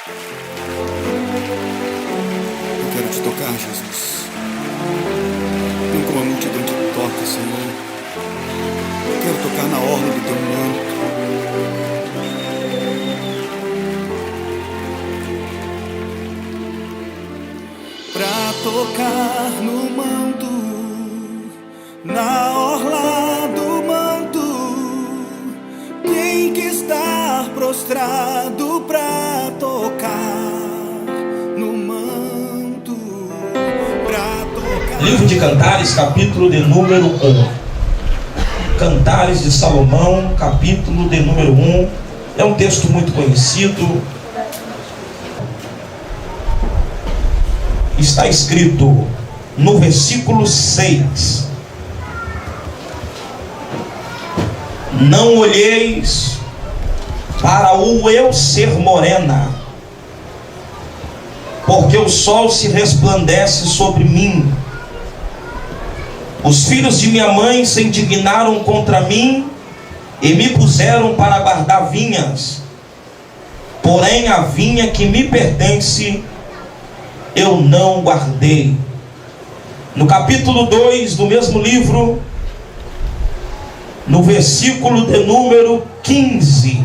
Eu quero te tocar, Jesus. Não como a multidão te toca, Senhor. Eu quero tocar na orla do teu manto. Pra tocar no manto, na orla do manto, tem que estar prostrado pra tocar no manto, pra tocar. Livro de Cantares, capítulo de número 1. Cantares de Salomão, capítulo de número 1. É um texto muito conhecido. Está escrito no versículo 6: não olheis para o eu ser morena, porque o sol se resplandece sobre mim. Os filhos de minha mãe se indignaram contra mim e me puseram para guardar vinhas, porém a vinha que me pertence eu não guardei. No capítulo 2 do mesmo livro, no versículo de número 15,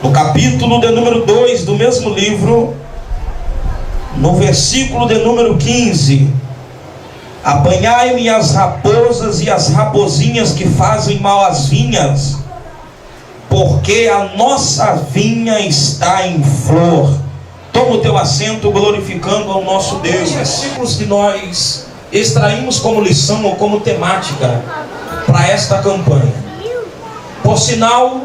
no capítulo de número 2 do mesmo livro, no versículo de número 15: apanhai-me as raposas e as rapozinhas que fazem mal às vinhas, porque a nossa vinha está em flor. Toma o teu assento, glorificando ao nosso Deus. Os versículos que nós extraímos como lição ou como temática para esta campanha. Por sinal,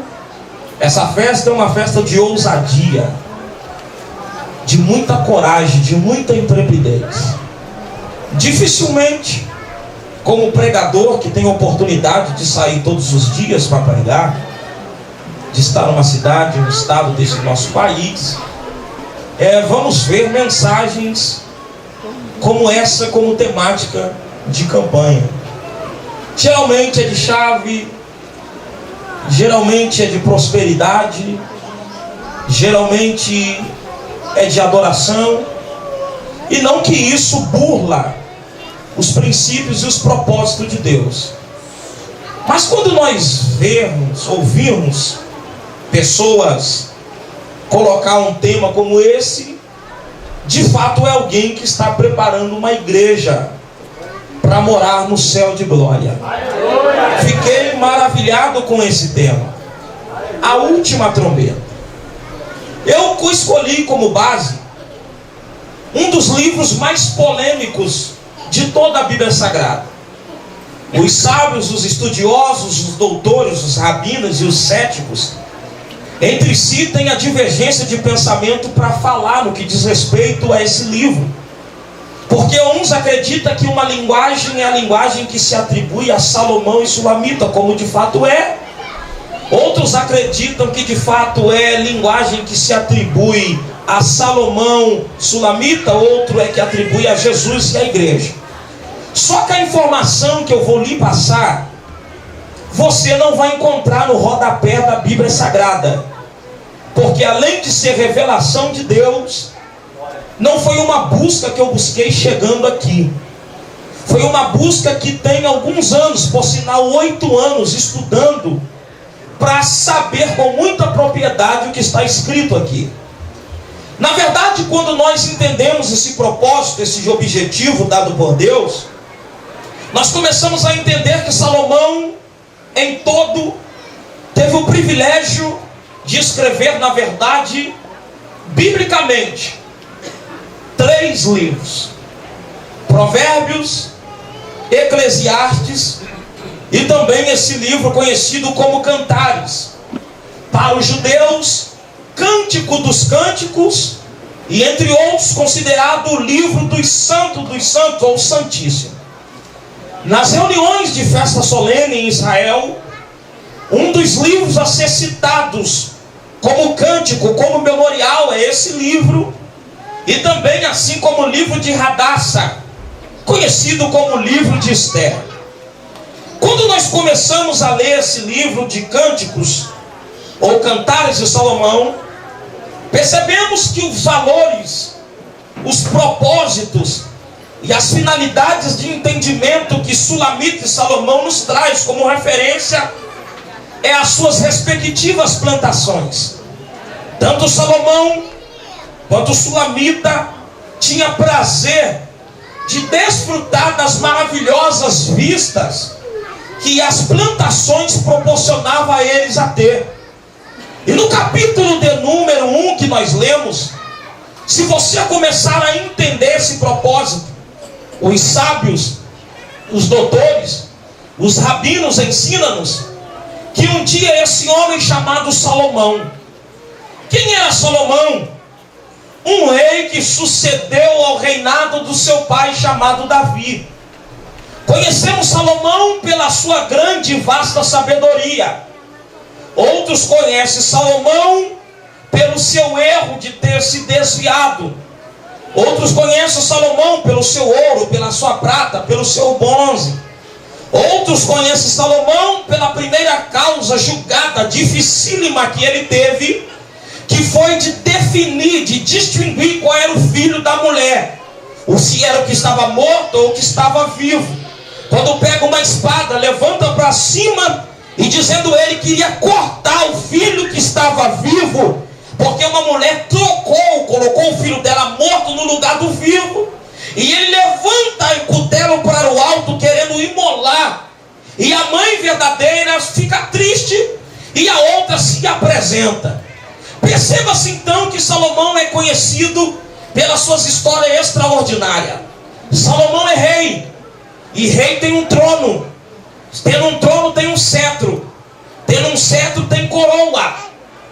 essa festa é uma festa de ousadia, de muita coragem, de muita intrepidez. Dificilmente, como pregador que tem oportunidade de sair todos os dias para pregar, de estar numa cidade, um estado desse nosso país, vamos ver mensagens como essa, como temática de campanha. Geralmente é de chave, geralmente é de prosperidade, geralmente é de adoração, e não que isso burla os princípios e os propósitos de Deus. Mas quando nós ouvirmos pessoas colocar um tema como esse, de fato é alguém que está preparando uma igreja para morar no céu de glória. Fiquei maravilhado com esse tema, a última trombeta. Eu escolhi como base um dos livros mais polêmicos de toda a Bíblia Sagrada. Os sábios, os estudiosos, os doutores, os rabinos e os céticos entre si têm a divergência de pensamento para falar no que diz respeito a esse livro. Porque uns acreditam que uma linguagem é a linguagem que se atribui a Salomão e Sulamita, como de fato é. Outros acreditam que de fato é linguagem que se atribui a Salomão, Sulamita. Outro é que atribui a Jesus e a igreja. Só que a informação que eu vou lhe passar, você não vai encontrar no rodapé da Bíblia Sagrada. Porque além de ser revelação de Deus, não foi uma busca que eu busquei chegando aqui. Foi uma busca que tem alguns anos, por sinal 8 anos, estudando, para saber com muita propriedade o que está escrito aqui. Na verdade, quando nós entendemos esse propósito, esse objetivo dado por Deus, nós começamos a entender que Salomão, em todo, teve o privilégio de escrever, na verdade, biblicamente, 3 livros: Provérbios, Eclesiastes e também esse livro conhecido como Cantares. Para os judeus, Cântico dos Cânticos, e entre outros considerado o livro dos santos ou Santíssimo. Nas reuniões de festa solene em Israel, um dos livros a ser citados como cântico, como memorial, é esse livro. E também assim como o livro de Radassa, conhecido como o livro de Esther. Quando nós começamos a ler esse livro de cânticos, ou Cantares de Salomão, percebemos que os valores, os propósitos e as finalidades de entendimento que Sulamita e Salomão nos traz como referência é as suas respectivas plantações. Tanto Salomão quanto Sulamita tinha prazer de desfrutar das maravilhosas vistas que as plantações proporcionavam a eles a ter. E no capítulo de número 1 que nós lemos, se você começar a entender esse propósito, os sábios, os doutores, os rabinos ensinam-nos que um dia esse homem chamado Salomão, quem era Salomão? Um rei que sucedeu ao reinado do seu pai chamado Davi. Conhecemos Salomão pela sua grande e vasta sabedoria. Outros conhecem Salomão pelo seu erro de ter se desviado. Outros conhecem Salomão pelo seu ouro, pela sua prata, pelo seu bronze. Outros conhecem Salomão pela primeira causa julgada, dificílima que ele teve, que foi de definir, de distinguir qual era o filho da mulher, ou se era o que estava morto ou o que estava vivo. Quando pega uma espada, levanta para cima e dizendo ele queria cortar o filho que estava vivo, porque uma mulher colocou o filho dela morto no lugar do vivo, e ele levanta o cutelo para o alto querendo imolar, e a mãe verdadeira fica triste e a outra se apresenta. Perceba-se então que Salomão é conhecido pelas suas histórias extraordinárias. Salomão é rei, e rei tem um trono. Tendo um trono tem um cetro. Tendo um cetro tem coroa.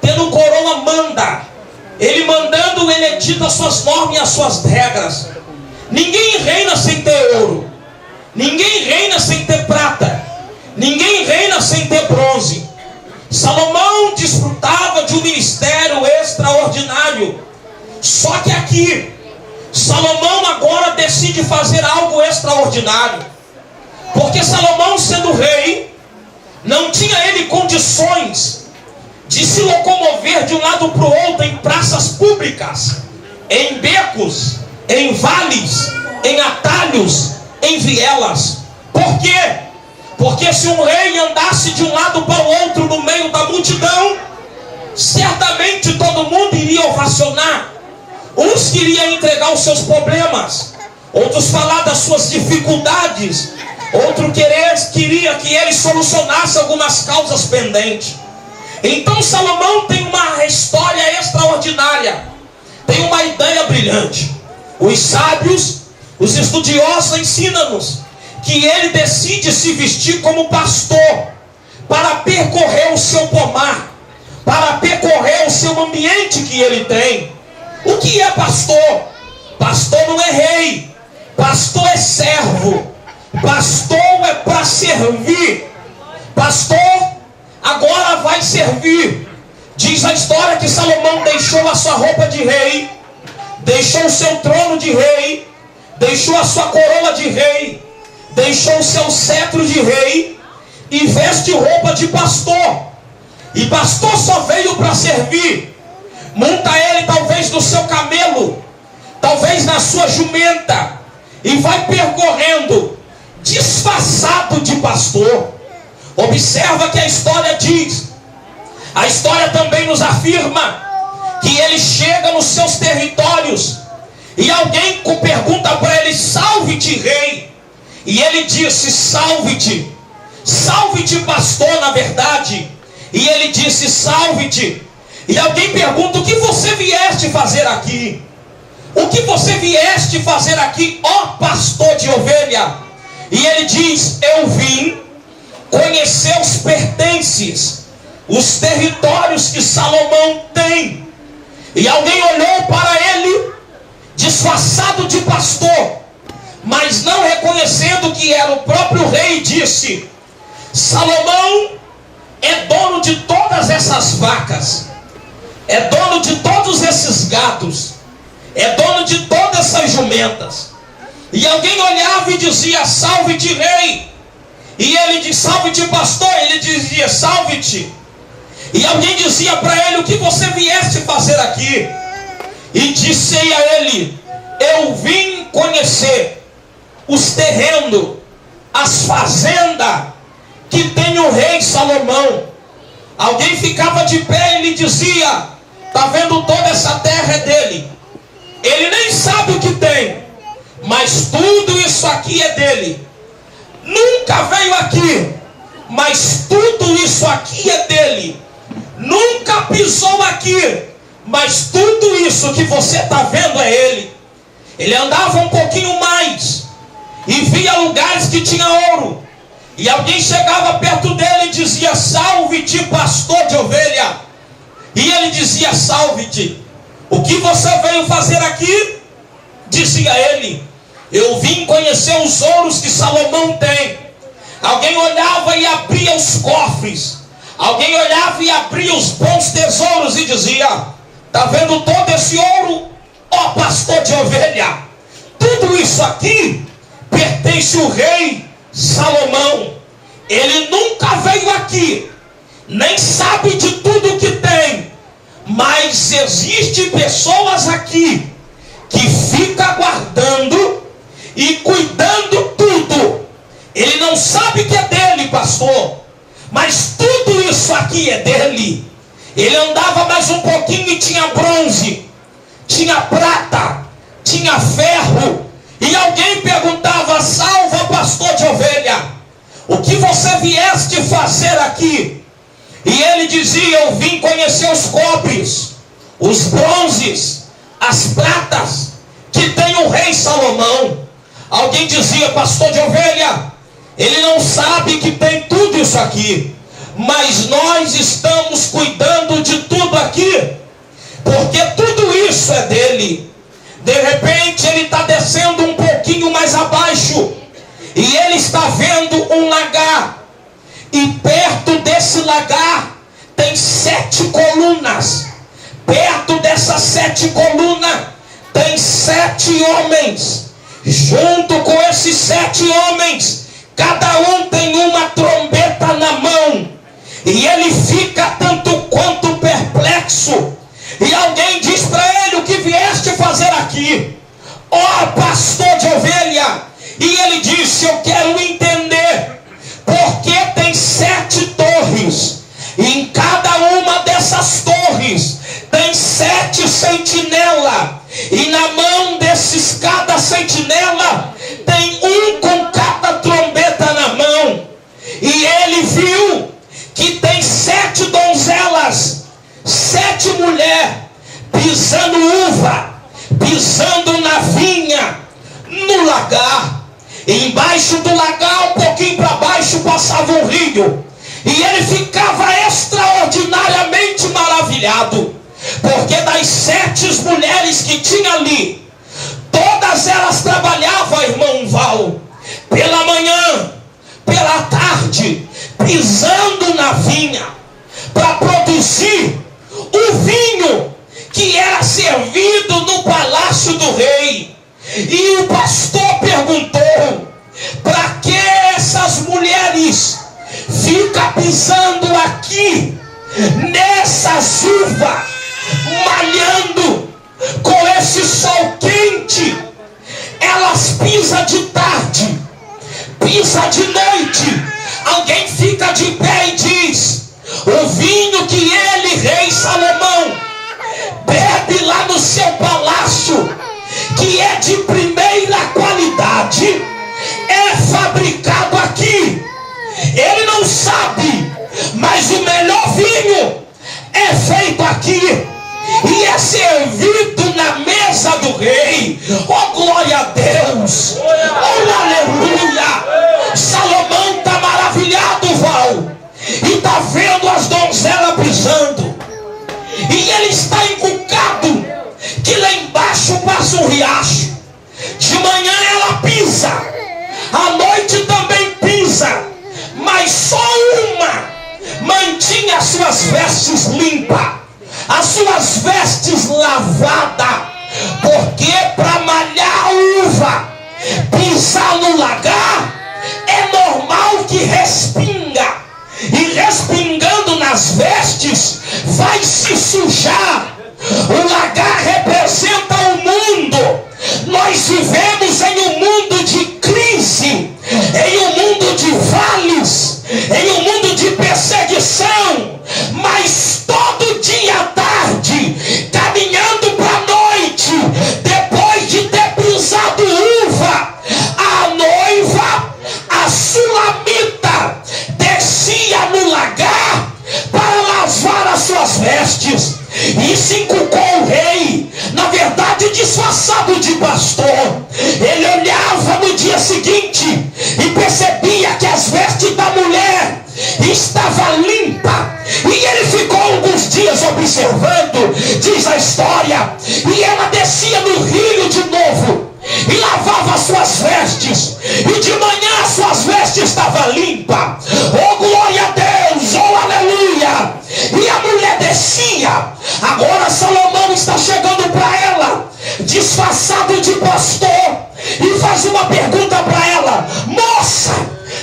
Tendo coroa manda. Ele mandando, ele edita as suas normas e as suas regras. Ninguém reina sem ter ouro. Ninguém reina sem ter prata. Ninguém reina sem ter bronze. Salomão desfrutava de um ministério extraordinário. Só que aqui, Salomão agora decide fazer algo extraordinário. Porque Salomão, sendo rei, não tinha ele condições de se locomover de um lado para o outro em praças públicas, em becos, em vales, em atalhos, em vielas. Por quê? Porque se um rei andasse de um lado para o outro no meio da multidão, certamente todo mundo iria ovacionar. Uns queriam entregar os seus problemas, outros falar das suas dificuldades, outro queria que ele solucionasse algumas causas pendentes. Então Salomão tem uma história extraordinária, tem uma ideia brilhante. Os sábios, os estudiosos ensinam-nos que ele decide se vestir como pastor para percorrer o seu pomar, para percorrer o seu ambiente que ele tem. O que é pastor? Pastor não é rei, pastor é servo, pastor é para servir. Pastor agora vai servir. Diz a história que Salomão deixou a sua roupa de rei, deixou o seu trono de rei, deixou a sua coroa de rei, deixou o seu cetro de rei e veste roupa de pastor. E pastor só veio para servir. Monta ele talvez no seu camelo, talvez na sua jumenta, e vai percorrendo disfarçado de pastor. Observa que a história diz, a história também nos afirma que ele chega nos seus territórios e alguém pergunta para ele: salve-te, rei. E ele disse: salve-te, salve-te, pastor, na verdade. E ele disse: salve-te. E alguém pergunta: o que você vieste fazer aqui? O que você vieste fazer aqui, ó pastor de ovelha? E ele diz: eu vim conhecer os pertences, os territórios que Salomão tem. E alguém olhou para ele, disfarçado de pastor, mas não reconhecendo que era o próprio rei, e disse: Salomão é dono de todas essas vacas, é dono de todos esses gados, é dono de todas essas jumentas. E alguém olhava e dizia: salve-te, rei. E ele diz: salve-te, pastor. Ele dizia: salve-te. E alguém dizia para ele: o que você vieste fazer aqui? E disse a ele: eu vim conhecer os terrenos, as fazendas que tem o rei Salomão. Alguém ficava de pé e lhe dizia: está vendo, toda essa terra é dele. Ele nem sabe o que tem, mas tudo isso aqui é dele. Nunca veio aqui, mas tudo isso aqui é dele. Nunca pisou aqui, mas tudo isso que você está vendo é ele. Ele andava um pouquinho mais e via lugares que tinha ouro. E alguém chegava perto dele e dizia: salve-te, pastor de ovelha. E ele dizia: salve-te. O que você veio fazer aqui? Dizia ele: eu vim conhecer os ouros que Salomão tem. Alguém olhava e abria os cofres. Alguém olhava e abria os bons tesouros e dizia: está vendo todo esse ouro? Ó pastor de ovelha, tudo isso aqui pertence ao rei Salomão. Ele nunca veio aqui, nem sabe de tudo que tem, mas existem pessoas aqui que ficam guardando e cuidando tudo. Ele não sabe que é dele, pastor, mas tudo isso aqui é dele. Ele andava mais um pouquinho e tinha bronze, tinha prata, tinha ferro. E alguém perguntava: salva, pastor de ovelha, o que você vieste fazer aqui? E ele dizia: eu vim conhecer os cobres, os bronzes, as pratas que tem o rei Salomão. Alguém dizia: pastor de ovelha, ele não sabe que tem tudo isso aqui, mas nós estamos cuidando de tudo aqui, porque tudo isso é dele. De repente ele está descendo um pouquinho mais abaixo e ele está vendo um lagar. E perto desse lagar tem 7 colunas. Perto dessas 7 colunas tem 7 homens. Junto com esses 7 homens, cada um tem uma trombeta na mão. E ele fica tanto quanto perplexo. E alguém diz para ele: o que vieste fazer aqui, ó pastor de ovelha? E ele disse: eu quero entender porque tem 7 torres, e em cada uma dessas torres tem 7 sentinelas, e na mão desses cada sentinela tem um com cada trombeta na mão. E ele viu que tem 7 donzelas, 7 mulheres pisando uva, pisando na vinha, no lagar. E embaixo do lagar, um pouquinho para baixo, passava um rio. E ele ficava extraordinariamente maravilhado, porque das 7 mulheres que tinha ali, todas elas trabalhavam, irmão Val, pela manhã, pela tarde, pisando na vinha, para produzir o vinho que era servido no palácio do rei. E o pastor perguntou: para que essas mulheres ficam pisando aqui nessas uvas, malhando com esse sol quente? Elas pisam de tarde, pisam de noite. Alguém fica de pé e diz: o vinho que ele, rei Salomão, bebe lá no seu palácio, que é de primeira qualidade, é fabricado aqui. Ele não sabe, mas o melhor vinho é feito aqui e é servido na mesa do rei. Oh, glória a Deus! Oh, aleluia! Salomão está maravilhado, Val, e está vendo as donzelas pisando, e ele está encucado que lá embaixo passa um riacho. De manhã ela pisa, à noite também pisa, mas só uma mantinha as suas vestes limpas, as suas vestes lavadas, porque para malhar a uva, pisar no lagar, é normal que respinga, e respingando nas vestes observando, diz a história, e ela descia no rio de novo e lavava suas vestes, e de manhã suas vestes estavam limpas. Oh, glória a Deus, oh, aleluia. E a mulher descia. Agora Salomão está chegando para ela, disfarçado de pastor, e faz uma pergunta para ela: moça,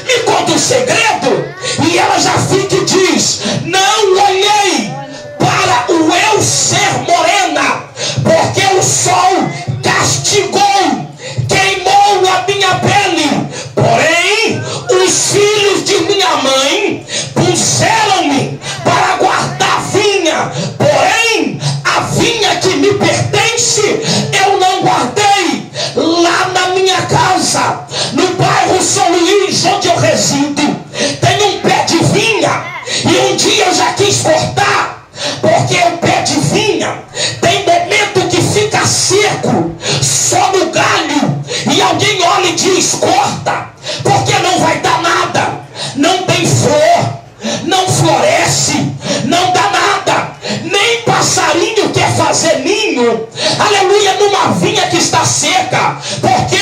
me conta um segredo. E ela já fica e diz: não olhei para o eu ser morena, porque o sol castigou, queimou a minha pele. Porém, os filhos de minha mãe puseram-me para guardar vinha. Porém, a vinha que me pertence, eu não guardei. Lá na minha casa, no bairro São Luís, onde eu resido, tem um pé de vinha. E um dia eu já quis cortar, porque o pé de vinha tem momento que fica seco, só no galho, e alguém olha e diz: corta, porque não vai dar nada, não tem flor, não floresce, não dá nada, nem passarinho quer fazer ninho, aleluia, numa vinha que está seca, porque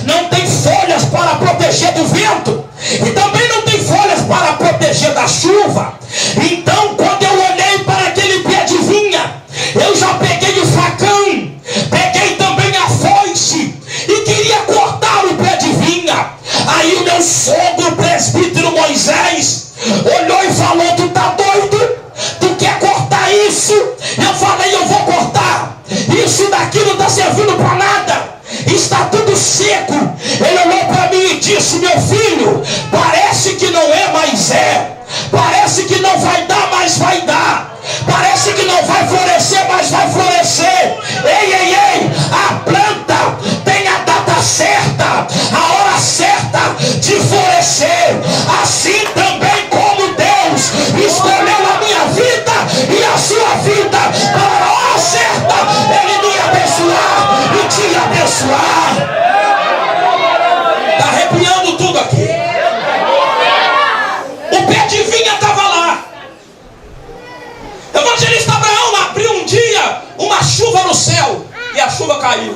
não tem folhas para proteger do vento, e também não tem folhas para proteger da chuva. Então, quando eu olhei para aquele pé de vinha, eu já peguei o facão, peguei também a foice e queria cortar o pé de vinha. Aí o meu sogro, o presbítero Moisés, olhou e falou: tu tá doido? Tu quer cortar isso? Eu falei: eu vou cortar. Isso daqui não está servindo para nada, está tudo seco. Ele olhou para mim e disse: meu filho, parece que não é, mas é. Parece que não vai dar, mas vai dar. Parece que não vai florescer, mas vai florescer. Ei, ei, ei, a planta tem a data certa, a hora certa de florescer. Assim também como Deus escolheu a minha vida e a sua vida para a hora certa, Ele me abençoar e te abençoar. Está arrepiando tudo aqui. O pé de vinha estava lá. O evangelista Abraão abriu um dia uma chuva no céu, e a chuva caiu.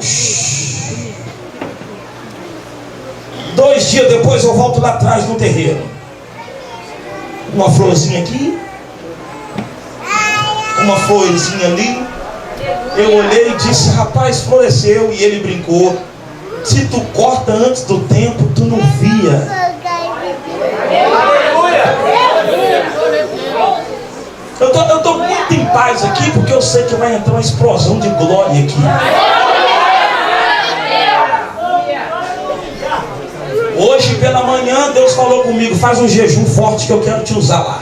2 dias depois eu volto lá atrás no terreiro. Uma florzinha aqui, uma florzinha ali. Eu olhei e disse: rapaz, floresceu. E ele brincou: se tu corta antes do tempo, tu não via. Eu estou muito em paz aqui, porque eu sei que vai entrar uma explosão de glória aqui. Hoje pela manhã Deus falou comigo: faz um jejum forte que eu quero te usar lá.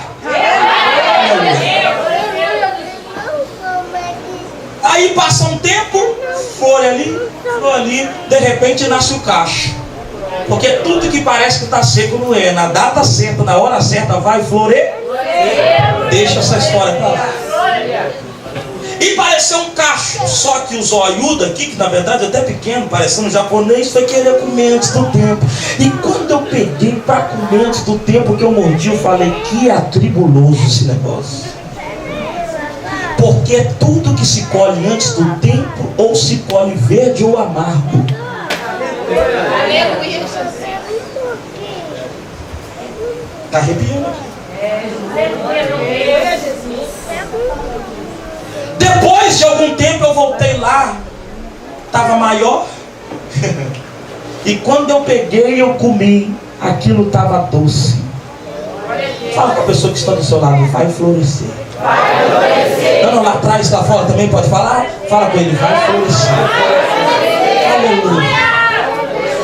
Aí passa um tempo, flor ali, de repente nasce o cacho. Porque tudo que parece que está seco não é. Na data certa, na hora certa, vai florescer. Deixa essa história para lá. E pareceu um cacho. Só que o zoiudo aqui, que na verdade é até pequeno, parecendo japonês, foi querer comer antes do tempo. E quando eu peguei para comer antes do tempo que eu mordi, eu falei: que atribuloso esse negócio. Porque é tudo que se colhe antes do tempo, ou se colhe verde ou amargo. Está arrepiando aqui. Depois de algum tempo eu voltei lá, estava maior. E quando eu peguei, eu comi, aquilo estava doce. Fala com a pessoa que está do seu lado: vai florescer. Vai florescer. Não, lá atrás, lá fora também pode falar. Fala com ele: vai florescer. Aleluia.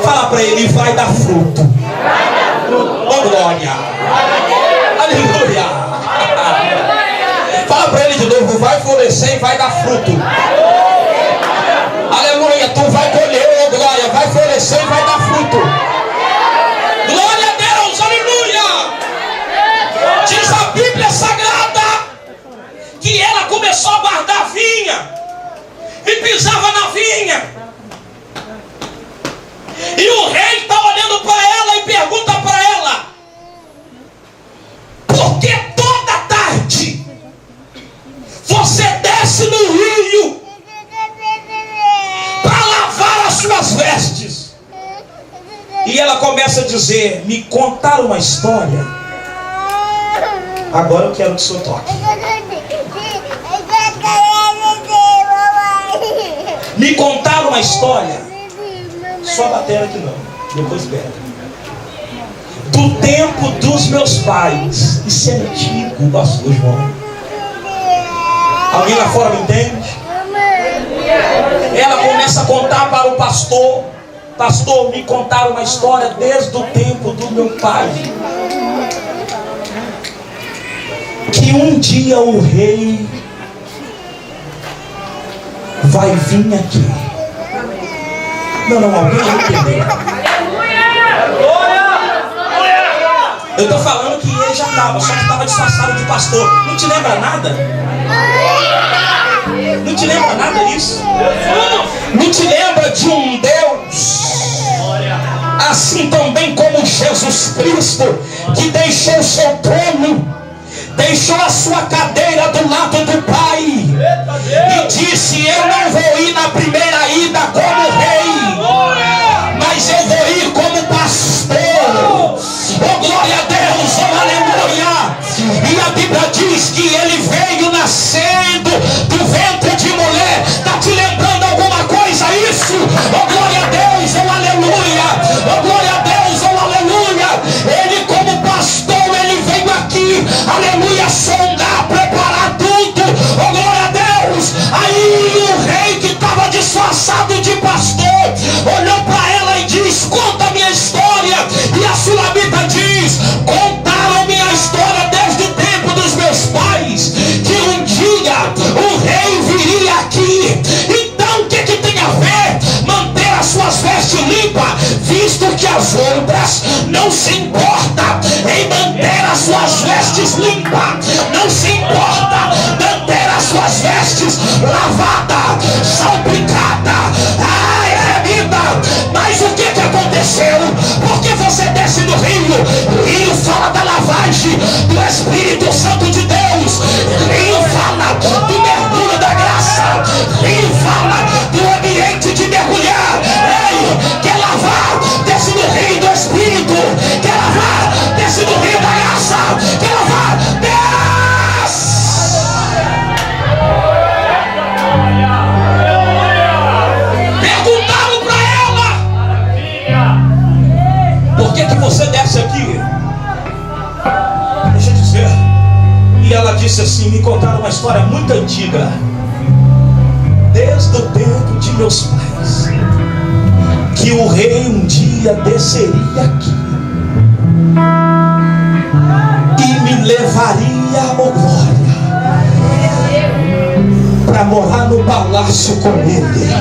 Fala para ele: vai dar fruto. Oh, glória. Aleluia. Fala para ele de novo: vai florescer e vai dar fruto. Aleluia. Tu vai colher, oh glória. Vai florescer e vai dar fruto. Glória a Deus, aleluia. Diz a Bíblia Sagrada que ela começou a guardar vinha e pisava na vinha. E o rei está olhando para ela e pergunta para ela: por que toda tarde você ela começa a dizer: me contar uma história. Agora eu quero que o senhor toque. Me contar uma história. Só bater aqui não, depois pega. Do tempo dos meus pais. Isso é antigo, pastor João. Alguém lá fora me entende? Ela começa a contar para o pastor: pastor, me contaram uma história desde o tempo do meu pai, que um dia o rei vai vir aqui. Não, alguém não entendeu. Eu estou falando que ele já estava, só que estava disfarçado de pastor. Não te lembra nada? Não te lembra nada disso? Não te lembra de um Deus, assim também como Jesus Cristo, que deixou seu trono, deixou a sua cadeira do lado do Pai e disse: eu não vou ir na primeira ida como rei, mas eu vou ir como pastor. Oh, glória a Deus, oh, aleluia. E a Bíblia diz que ele veio nascendo do ventre de mulher. Está te lembrando alguma coisa isso? Oh, glória a Deus, oh, aleluia. Oh, glória a Deus, oh, aleluia. Ele como pastor, ele veio aqui, aleluia, sondar, preparar tudo. Oh, glória a Deus. Aí o rei, que estava disfarçado de pastor, olhou para ela e disse: conta a minha história. E a Sulamita diz: contaram minha história desde o tempo dos meus pais, que um dia o rei viria aqui. Então o que tem a ver manter as suas vestes limpas, visto que as outras não se importam em manter as suas vestes limpas, não se importa manter as suas vestes lavadas, salpicadas, remida. Mas o que aconteceu? Porque você desce do rio, o rio fala da lavagem do Espírito Santo de Deus, o rio fala do mergulho da graça, o rio fala do ambiente de mergulhar. Ei, quer lavar? Desce do rio do Espírito. Quer lavar? Desce do rio da graça. Quer lavar? Desce. Perguntaram para ela: por que você desce aqui? Deixa eu dizer. E ela disse assim: me contaram uma história muito antiga, desde o tempo de meus pais, que o rei um dia desceria aqui e me levaria a glória para morar no palácio com ele.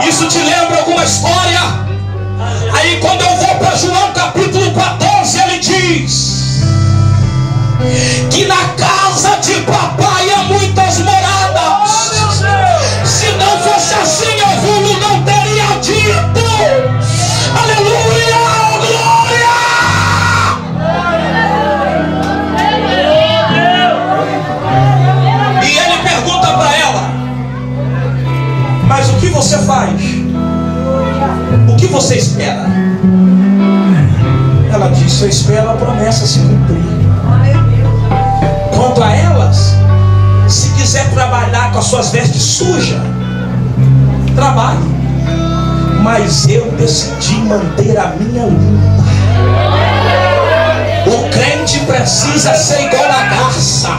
Isso te lembra alguma história? Aí quando eu vou para João capítulo 14, ele diz que na casa de papai há muitas moradas. Se não fosse assim, eu não teria dito. Aleluia, glória. E ele pergunta para ela: mas o que você faz? O que você espera? Ela disse: eu espero a promessa se cumprir. Quanto a elas, se quiser trabalhar com as suas vestes sujas, trabalhe, mas eu decidi manter a minha limpa. O crente precisa ser igual a garça.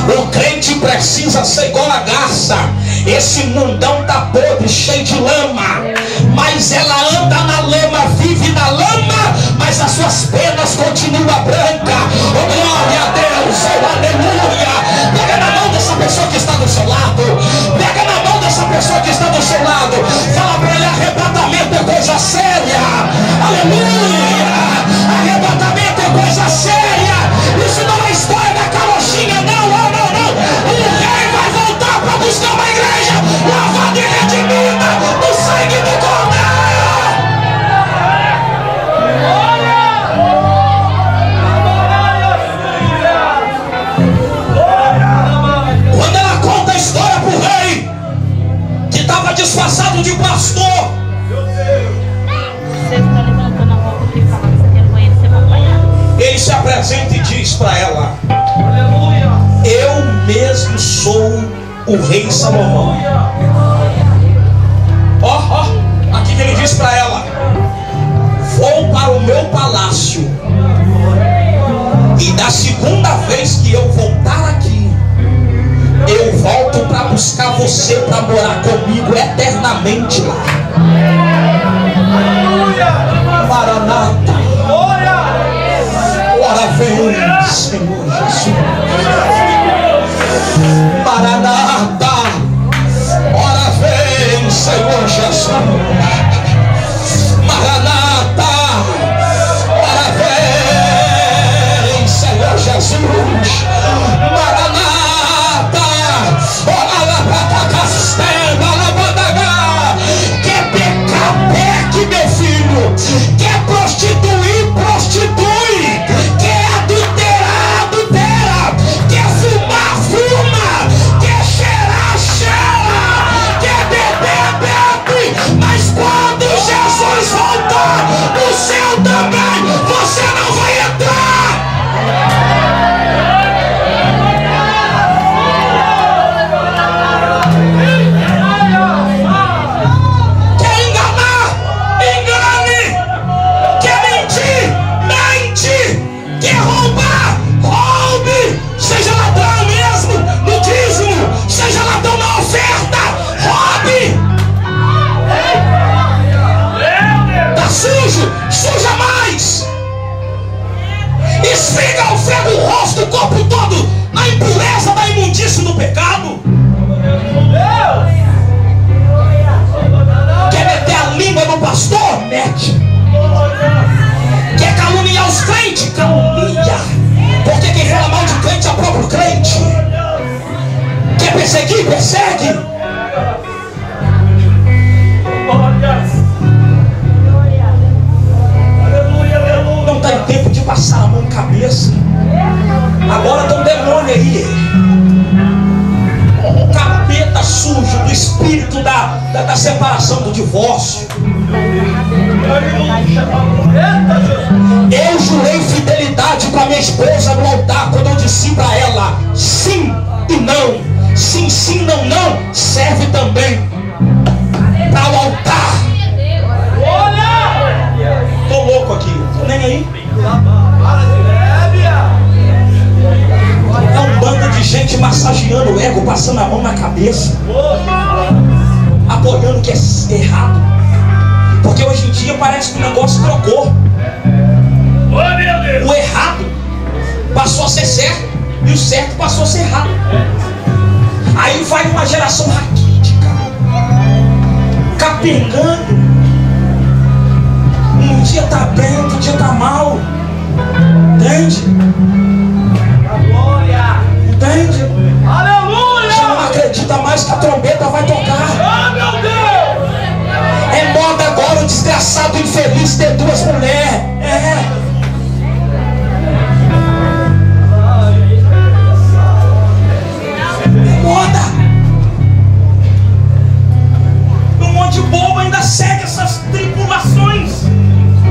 O crente precisa ser igual a garça. Esse mundão tá podre, cheio de lama, mas ela anda na lama, vive na lama, mas as suas penas continuam brancas. Oh, glória a Deus, oh, aleluia. Pega na mão dessa pessoa que está do seu lado. Pega na mão dessa pessoa que está do seu lado. Fala para ele: arrebatamento é coisa séria. Aleluia. Arrebatamento é coisa séria. Isso não é história da carochinha, não. O rei vai voltar para buscar uma igreja lavada e redimida no sangue o rei Salomão. Aqui que ele diz para ela: vou para o meu palácio, e da segunda vez que eu voltar aqui, eu volto para buscar você, para morar comigo eternamente lá. Maranata, ora vem, Senhor Jesus. Maranata, ora vem, Senhor Jesus. Maranata, ora vem, Senhor Jesus. Maranata, ora lá para castela, lá para quer pecar, peque, meu filho. Quer prostituir, prostitui. Quer adulterar, adultera. Quer fumar, fuma. Quer cheirar, cheira. Quer beber, bebe. Mas quando Jesus voltar, o céu também, você não vai entrar. Quer enganar? Engane. Quer mentir? Mente. Quer roubar? Roube. Seja ladrão mesmo no dízimo. Seja ladrão na oferta. Roube. Tá sujo? Suja mais. Esfrega o ferro o rosto, o corpo todo na impureza da imundícia do pecado. Quer meter a língua no pastor? Mete. Quer caluniar os crentes? Calunia. Porque quem fala mal de crente é o próprio crente. Quer perseguir? Persegue. Não está em tempo de passar a mão na cabeça. Agora tem um demônio aí. Um capeta sujo do espírito da separação, do divórcio. Eu jurei fidelidade para minha esposa no altar quando eu disse para ela sim e não. Sim, sim, não, não. Serve também para o altar. Tô louco aqui, tô nem aí. É um bando de gente massageando o ego, passando a mão na cabeça, apoiando que é errado. Porque hoje em dia parece que o negócio trocou. O errado passou a ser certo e o certo passou a ser errado. Aí vai uma geração raquítica, capengando. Um dia tá bem, outro dia tá mal. Entende? Entende? Aleluia! Já não acredita mais que a trombeta vai tocar. Ah, meu Deus! É moda agora o desgraçado infeliz ter duas mulheres. É moda. Um monte de bobo ainda segue essas tribulações.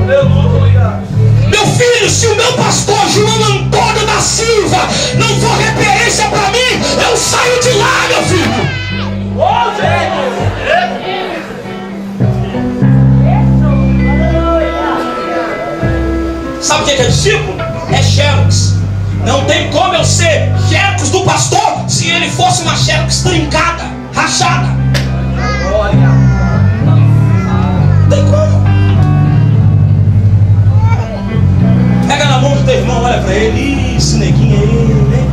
Aleluia! Meu filho, se o meu pastor João Antônio da Silva não for referência para mim, eu saio de lá, meu filho. Sabe o que é discípulo? É xerox. Não tem como eu ser xerox do pastor se ele fosse uma xerox trincada, rachada. Não tem como. Pega na mão do teu irmão, olha pra ele. Esse neguinho aí, né?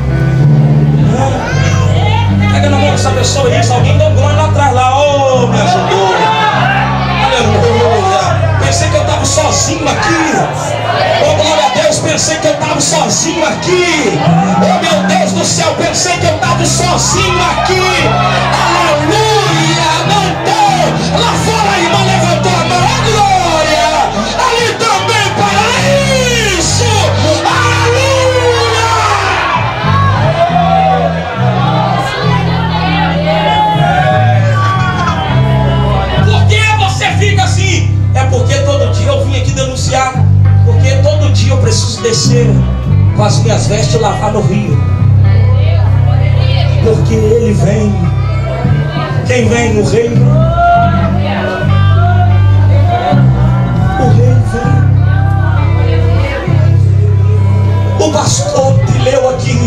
Pega na mão dessa pessoa aí. Se alguém deu um glória lá atrás, lá, oh, me ajudou. Aleluia. Pensei que eu estava sozinho aqui. Oh, glória a Deus, pensei que eu estava sozinho aqui. Oh, meu Deus do céu, pensei que eu estava sozinho aqui. Aleluia. Não tô. Lá fora a irmã levantou a mão. Oh, glória. Ali também para isso. Aleluia. Por que você fica assim? É porque todo dia eu vim aqui denunciar. Porque todo dia eu preciso descer com as minhas vestes e lavar no rio. Porque ele vem Quem vem? O rei vem. O rei vem. O pastor que leu aqui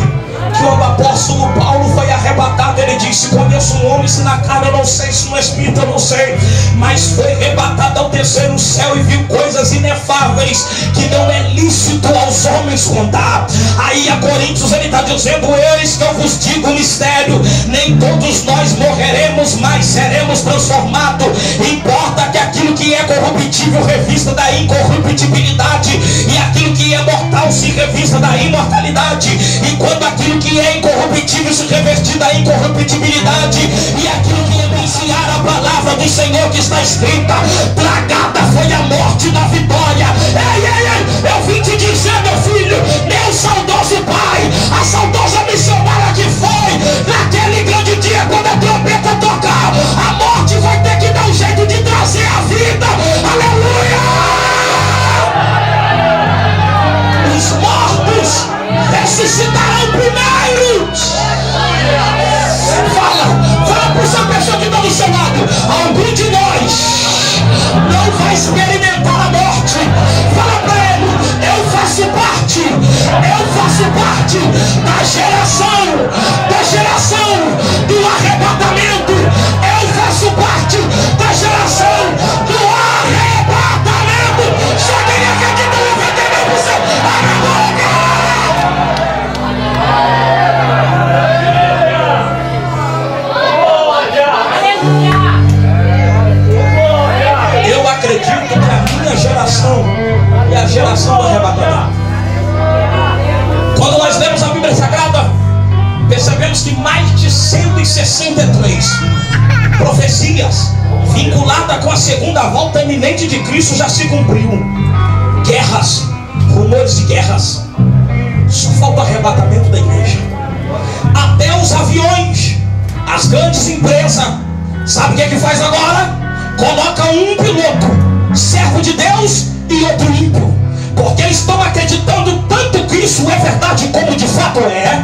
que o apóstolo Paulo foi arrebatado. Ele disse: conheço um homem, se na cara eu não sei, se no espírito eu não sei, mas foi arrebatado ao terceiro céu e viu coisas inefáveis que não é lícito aos homens contar. Aí a Coríntios ele está dizendo: eis que eu vos digo o mistério, nem todos nós morreremos, mas seremos transformados. Importa que aquilo que é corruptível revista da incorruptibilidade, e aquilo que é mortal se revista da imortalidade. E quando aquilo que é incorruptível se revestir da incorruptibilidade, e aquilo que enunciar a palavra do Senhor que está escrita: tragada foi a morte na vitória. Ei, ei, ei, eu vim te dizer, meu filho, meu saudoso pai, a saudosa missionária que foi naquele grande dia, quando a trombeta tocar, a morte vai ter que dar um jeito de trazer a vida. Aleluia! Os mortos ressuscitarão primeiro. Fala para essa pessoa que está do seu lado: algum de nós não vai experimentar a morte. Fala para ele: eu faço parte da geração do arrebatamento. Eu faço parte da geração do arrebatamento. Só quem acredita, levanta a mão pro céu. Eu acredito que a minha geração é a geração do arrebatamento. Quando nós lemos a Bíblia Sagrada, percebemos que mais de 163 profecias vinculadas com a segunda volta iminente de Cristo já se cumpriu. Guerras, rumores de guerras. Só falta o arrebatamento da igreja. Até os aviões, as grandes empresas, sabe o que é que faz agora? Coloca um piloto, servo de Deus, e outro ímpio, porque eles estão acreditando tanto que isso é verdade, como de fato é,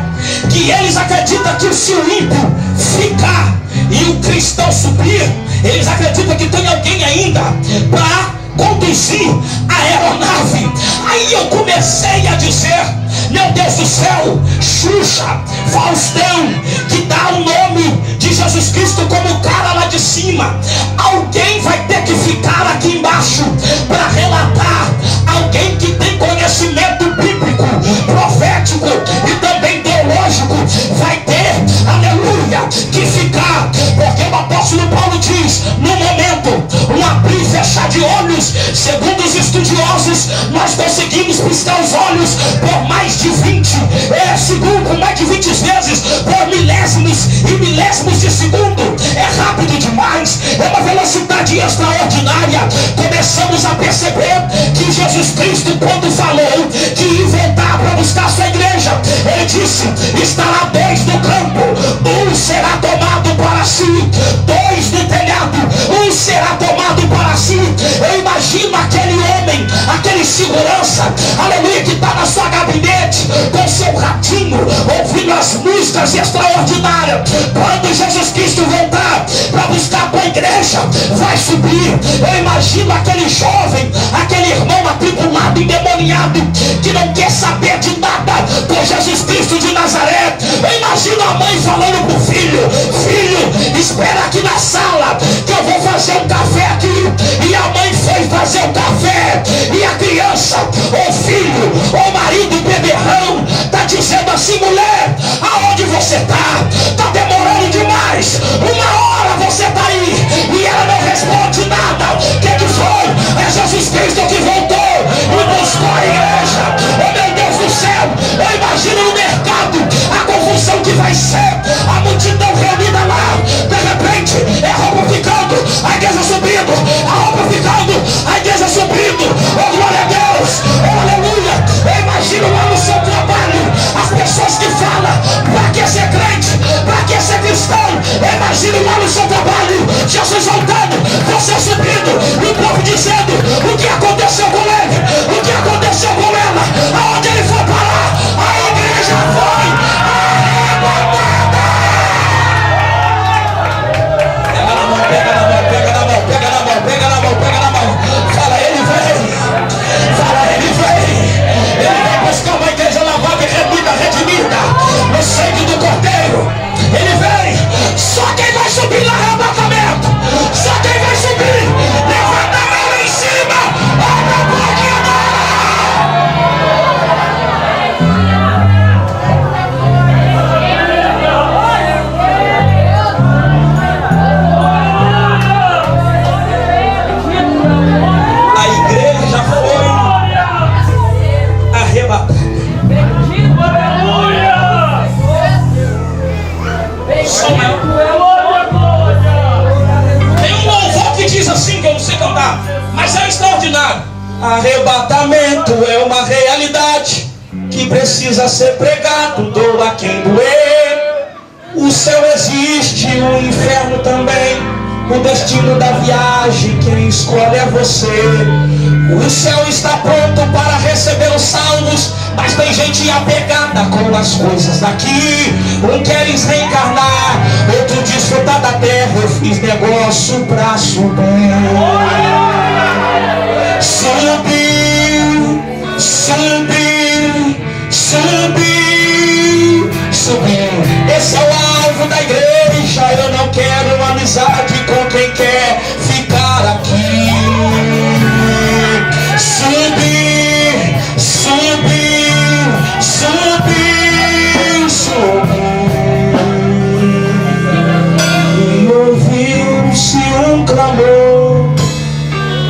que eles acreditam que se o ímpio ficar e o cristão subir, eles acreditam que tem alguém ainda para conduzir a aeronave. Aí eu comecei a dizer: meu Deus do céu, Xuxa, Faustão, que dá o nome de Jesus Cristo como o cara lá de cima, alguém vai ter que ficar aqui embaixo para relatar. Alguém que tem conhecimento bíblico, profético e também teológico vai ter, aleluia, que ficar. Porque o apóstolo Paulo diz: no momento, um abrir e fechar de olhos, segundo os estudiosos, nós conseguimos piscar os olhos por mais de 20 segundos, mais de 20 vezes por milésimos e milésimos de segundo. É rápido demais, é uma velocidade extraordinária. Começamos a perceber que Jesus Cristo, quando falou que ia voltar para buscar sua igreja, ele disse: estará 10 no campo, um será tomado para si, 2 no telhado, um será tomado para si. Eu imagino aquele homem, aquele segurança, aleluia, que está na sua gabinete com seu ratinho, ouvindo as músicas extraordinárias. Quando Jesus Cristo voltar para buscar a tua igreja, vai subir. Eu imagino aquele jovem, aquele irmão atribulado, endemoniado, que não quer saber de nada por Jesus Cristo de Nazaré. Eu imagino a mãe falando pro filho: filho, espera aqui na sala que eu vou fazer um café aqui. E a mãe foi fazer o café, e a criança, ou filho, ou marido beberrão, tá dizendo assim: mulher, aonde você tá? Tá demorando demais, 1 hora você tá aí. E ela não responde nada. O que foi? É Jesus Cristo que voltou e buscou a igreja. Oh, meu Deus do céu, eu imagino no mercado a confusão que vai ser, a multidão reunida lá. De repente é roupa ficando, a igreja subindo, a roupa ficando, a igreja subindo. Oh, glória a Deus, oh, aleluia. Eu imagino lá no seu trabalho as pessoas que falam: pra que ser crente, pra que ser cristão? Eu imagino lá no seu trabalho Jesus voltando, você se precisa ser pregado, doa quem doer. O céu existe, o inferno também. O destino da viagem, quem escolhe é você. O céu está pronto para receber os salvos, mas tem gente apegada com as coisas daqui. Um queres reencarnar, outro desfrutar da terra. Eu fiz negócio pra subir. Subir, subir, subir, subir. Esse é o alvo da igreja. Eu não quero amizade com quem quer ficar aqui. Subir, subir, subir, subir. E ouviu-se um clamor,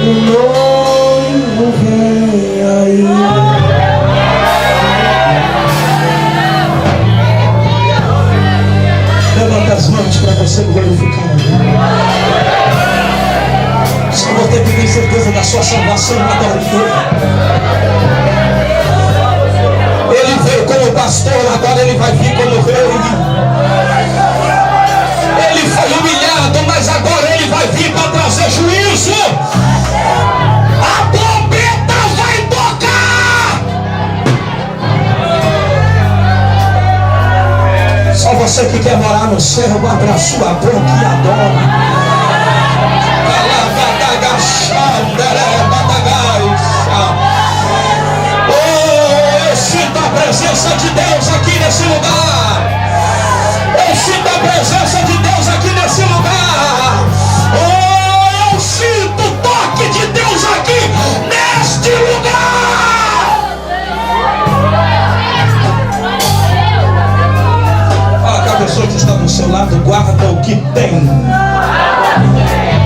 o noivo vem aí. Levanta as mãos para você glorificar. Se você tem certeza da sua salvação, adore Deus. Ele veio como pastor, agora ele vai vir como rei. Ele foi humilhado, mas agora ele vai vir para trazer juízo. A trombeta vai tocar. Só você que quer morar no céu, abra a sua boca e adora. Oh, eu sinto a presença de Deus aqui nesse lugar. Eu sinto a presença de Deus aqui nesse lugar. Oh, eu sinto o toque de Deus aqui neste lugar. Fala com a pessoa que está do seu lado, guarda o que tem,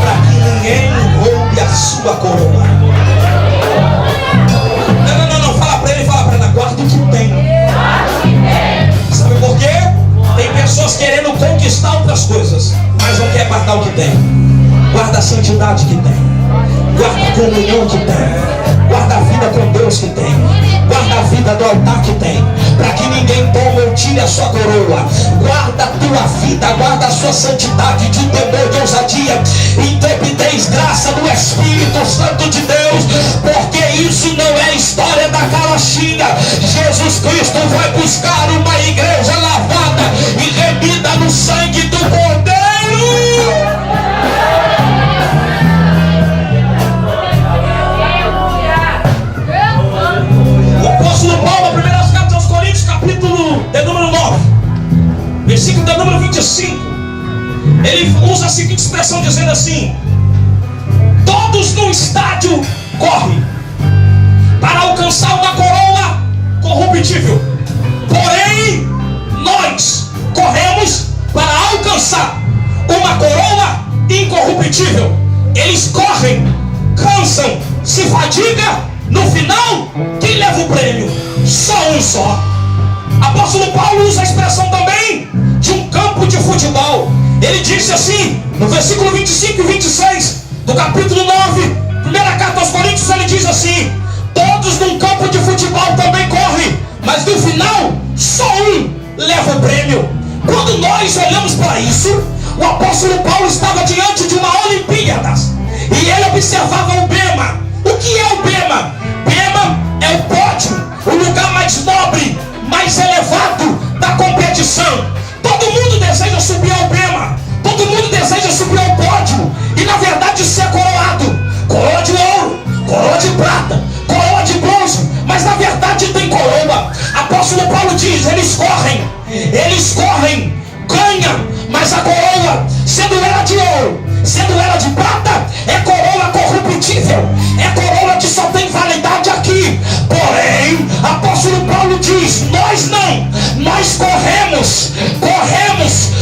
para que ninguém roube a sua coroa. Não, fala para ele, guarda o que tem. Sabe por quê? Tem pessoas querendo conquistar outras coisas, mas não quer guardar o que tem. Guarda a santidade que tem, guarda a comunhão que tem, guarda a vida com Deus que tem, guarda a vida do altar que tem, para que ninguém tome ou tire a sua coroa. Guarda a tua vida, guarda a sua santidade de temor, de ousadia, intrepidez, graça do Espírito Santo de Deus, porque isso não é história da carochinha. Jesus Cristo vai buscar uma igreja lavada e remida no sangue do Cordeiro. O apóstolo Paulo, a primeira carta aos Coríntios, capítulo de número 9, versículo de número 25, ele usa a seguinte expressão dizendo assim: todos no estádio correm para alcançar uma coroa corruptível, porém nós corremos para alcançar uma coroa incorruptível. Eles correm, cansam, se fadigam, no final, quem leva o prêmio? Só um só. Apóstolo Paulo usa a expressão também de um campo de futebol. Ele disse assim, no versículo 25 e 26 do capítulo 9, primeira carta aos Coríntios, ele diz assim: todos num campo de futebol também correm, mas no final, só um leva o prêmio. Quando nós olhamos para isso, o apóstolo Paulo estava diante de uma Olimpíadas e ele observava o bema. O que é o bema? Bema é o pódio, o lugar mais nobre, mais elevado da competição. Todo mundo deseja subir ao bema, todo mundo deseja subir ao pódio e na verdade ser coroado. Coroa de ouro, coroa de prata, coroa de bronze, mas na verdade tem coroa. Apóstolo Paulo diz, eles correm, ganham, mas a coroa, sendo ela de ouro, sendo ela de prata, é coroa corruptível, é coroa que só tem validade aqui. Porém, apóstolo Paulo diz, nós não, nós corremos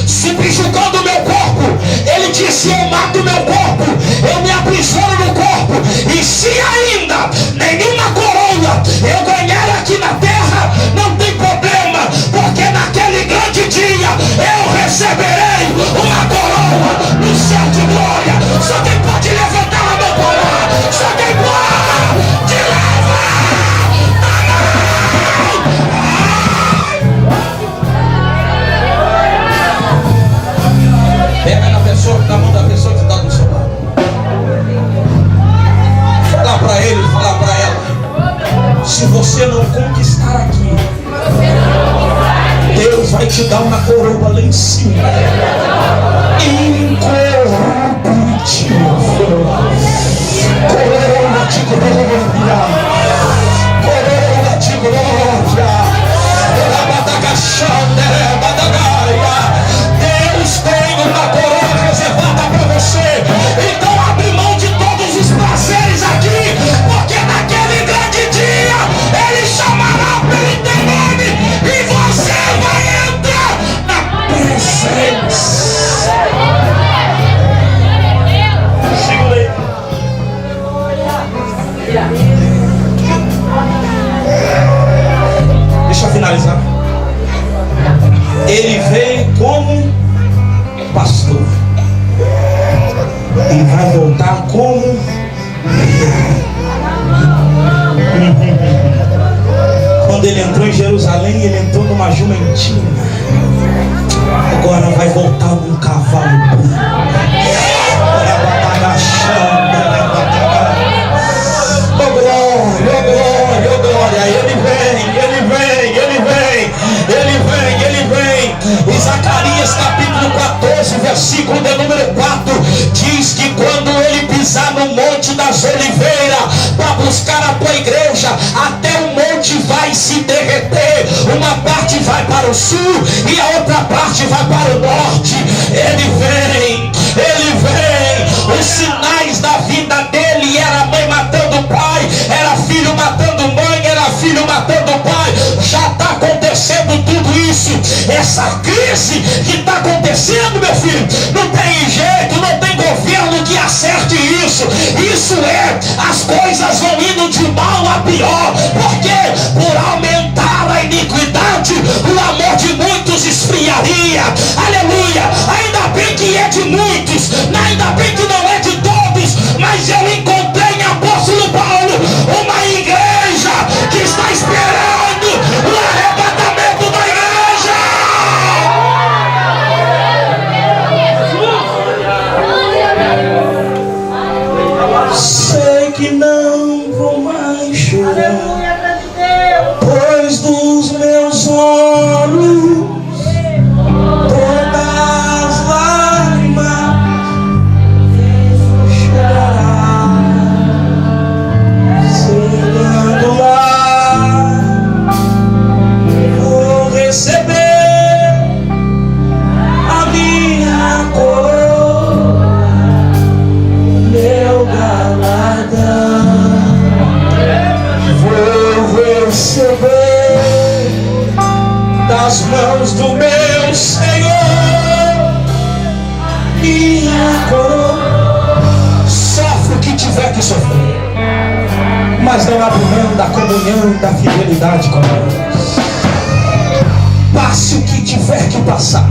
subjugando o meu corpo. Ele disse, eu mato meu corpo, eu me aprisiono no corpo, e se ainda nenhuma coroa eu ganhar aqui na terra, não tem problema, porque naquele grande dia eu receberei uma coroa no céu de glória. Só quem pode levantar a mão para lá, só quem pode levar. se você não conquistar aqui, Deus vai te dar uma coroa lá em cima, incorruptível, coroa de glória, coroa de glória. Deus tem uma coroa reservada para você. Então abre mão de todos os prazeres aqui, porque naquele grande dia Ele chamará pelo teu nome e você vai entrar na presença. Segura aí. Deixa eu finalizar. Ele veio como pastor e vai voltar como quando ele entrou em Jerusalém, ele entrou numa jumentina. Agora vai voltar num cavalo. Oh glória, oh glória, oh glória. Ele vem, ele vem, ele vem, ele vem, ele vem. Em Zacarias capítulo 14, versículo de número 4, diz que quando ele pisar no Monte das Oliveiras para buscar a tua igreja, até o monte vai se derreter. Uma parte vai para o sul e a outra parte vai para o norte. Ele vem, ele vem. Os sinais da vida dele era mãe matando pai, era filho matando mãe, era filho matando pai. Já está acontecendo tudo isso. Essa crise que está acontecendo, meu filho, não tem jeito, não tem governo que acerte isso. Isso é, as coisas vão indo de mal a pior, porque por aumentar a iniquidade, o amor de muitos esfriaria. Aleluia. Ainda bem que é de muitos, ainda bem que não é de todos, mas eu encontrei em apóstolo Paulo uma igreja que está esperando o arrebatamento da igreja. Sei que não vou mais chorar, pois dos meus olhos todas as lágrimas chorará. Chegando lá, vou receber a minha coroa, meu galardão. Vou receber das mãos do meu Senhor minha coroa. Sofre o que tiver que sofrer, mas não abre mão da comunhão, da fidelidade com Deus. Passe o que tiver que passar,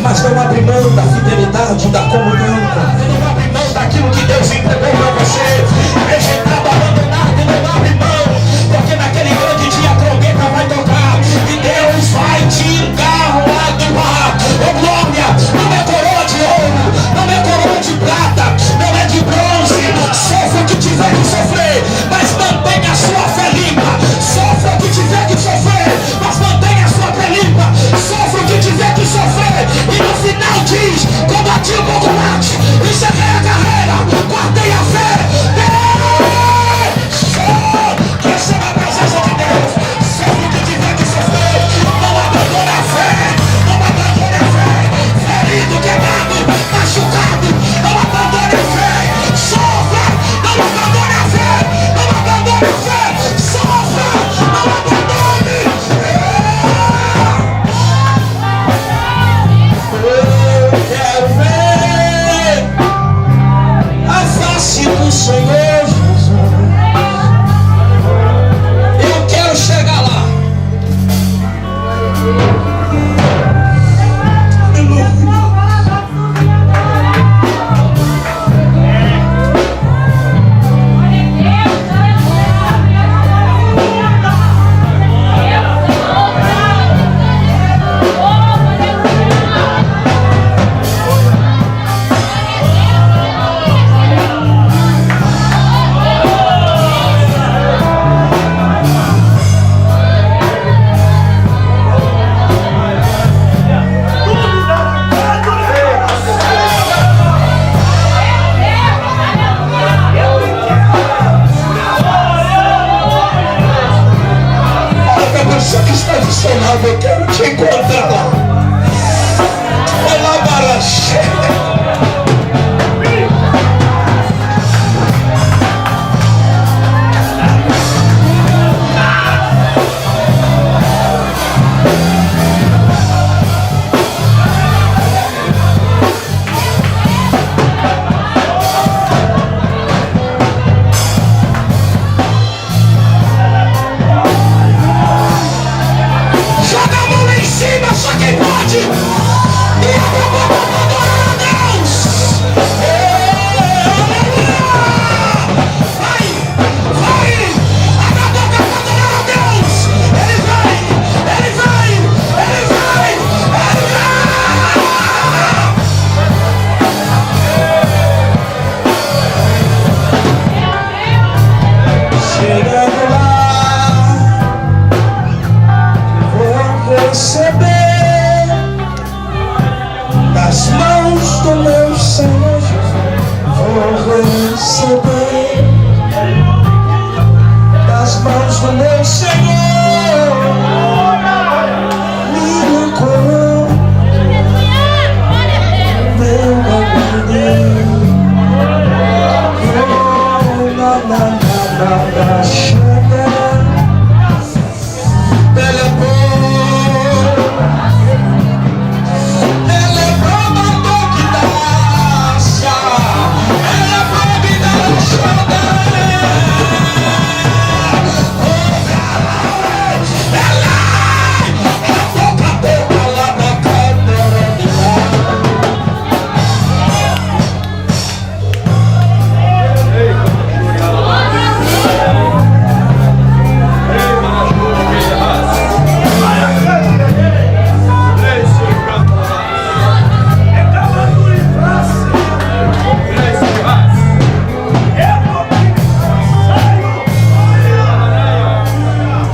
mas não abre mão da fidelidade, da comunhão com Deus. Não abre mão daquilo que Deus entregou para você. Rejeitado, abandonado, não abre mão, porque naquele grande dia a trombeta vai tocar e Deus vai te galardoar. Oh glória, não é coroa de ouro, não é coroa de prata, não é de bronze. Sofra o que tiver que sofrer, mas mantenha a sua fé limpa. Sofra o que tiver que sofrer, mas mantenha a sua fé limpa. Sofra o que tiver que sofrer, e no final diz: combati o bom combate, encerrei a carreira, guardei a fé.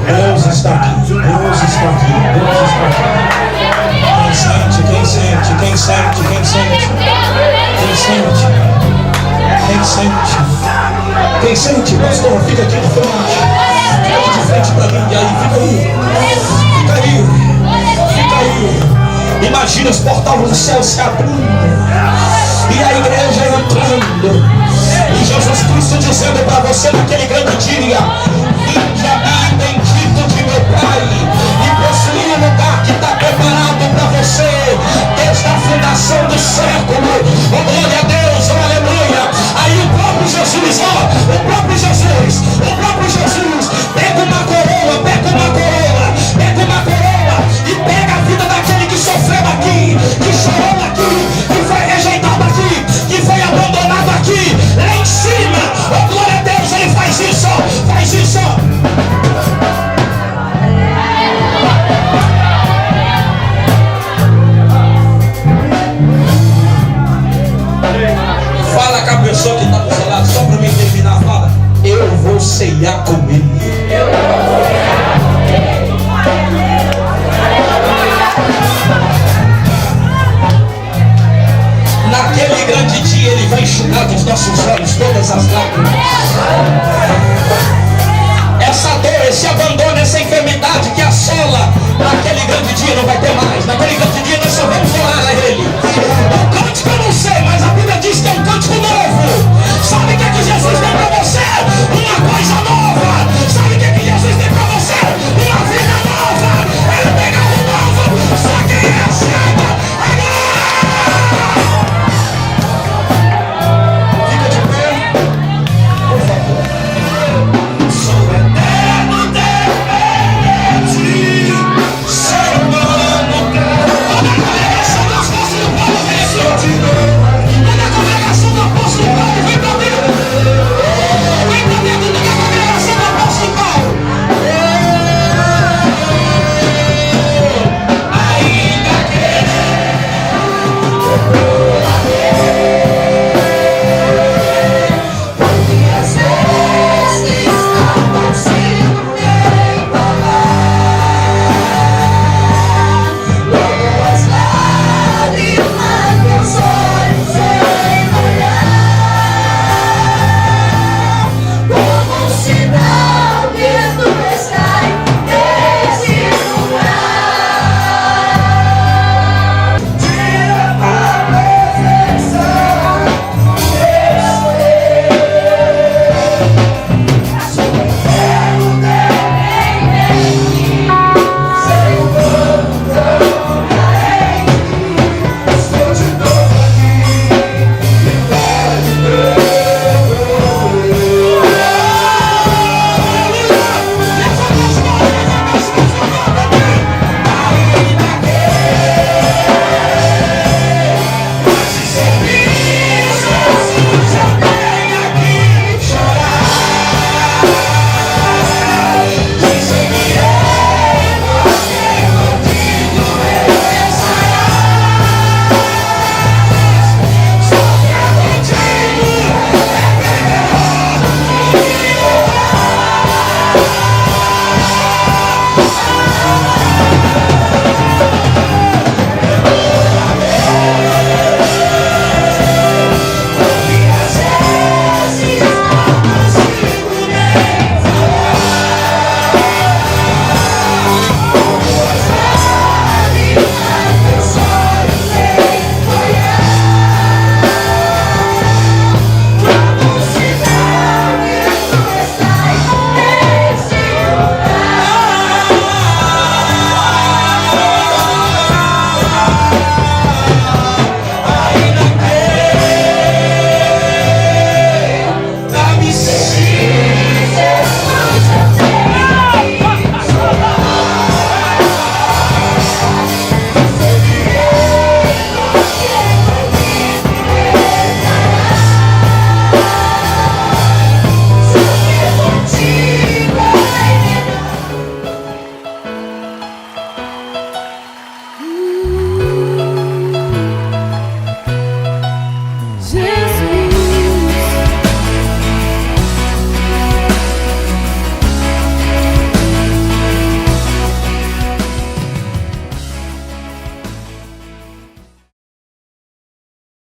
Deus está aqui. Deus está aqui. Deus está aqui. Quem sente, quem sente, quem sente, quem sente, quem sente, quem sente, quem sente, pastor, fica aqui de frente. Fica aqui de frente para mim. E aí, fica aí. Fica aí. Fica aí. Imagina os portais do céu se abrindo. E a igreja entrando. E Jesus Cristo dizendo para você naquele grande dia: